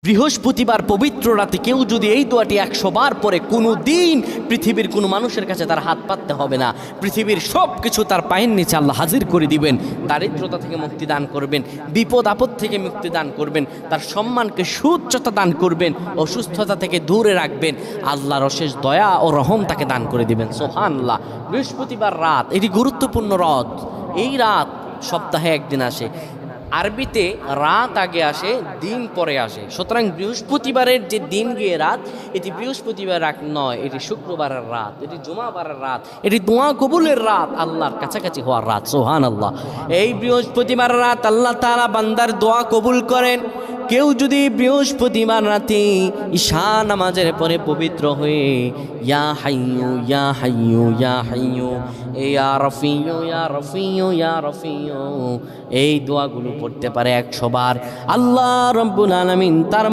বৃহস্পতিবার পবিত্র রাতে কেউ যদি এই দোয়াটি 100 বার পরে, কোনো দিন পৃথিবীর কোনো মানুষের কাছে তার হাত পাততে হবে না। পৃথিবীর সব কিছু তার পায়ের নিচে আল্লাহ হাজির করে দিবেন। দারিদ্রতা থেকে মুক্তি দান করবেন, বিপদ আপদ থেকে মুক্তি দান করবেন, তার সম্মানকে সুউচ্চতা দান করবেন, অসুস্থতা থেকে দূরে রাখবেন। আল্লাহর অশেষ দয়া ও রহম তাকে দান করে দিবেন। সুবহানাল্লাহ। বৃহস্পতিবার রাত এটি গুরুত্বপূর্ণ রাত। এই রাত সপ্তাহে একদিন আসে। আরবিতে রাত আগে আসে, দিন পরে আসে। সুতরাং বৃহস্পতিবারের যে দিন গিয়ে রাত, এটি বৃহস্পতিবার রাত নয়, এটি শুক্রবারের রাত, এটি জুমাবারের রাত, এটি দোয়া কবুলের রাত, আল্লাহর কাছাকাছি হওয়ার রাত। সুবহানাল্লাহ। এই বৃহস্পতিবার রাত আল্লাহ তাআলা বান্দার দোয়া কবুল করেন। কেউ যদি বৃহস্পতিবার রাতে ঈশা নামাজের পরে পবিত্র হয়ে ইয়া হাইয়ু ইয়া হাইয়ু ইয়া হাইয়ু ইয়া রফিয়ু ইয়া রফিয়ু ইয়া রফিয়ু এই দোয়াগুলো পড়তে পারে 100 বার, আল্লাহ রাব্বুল আলামিন তার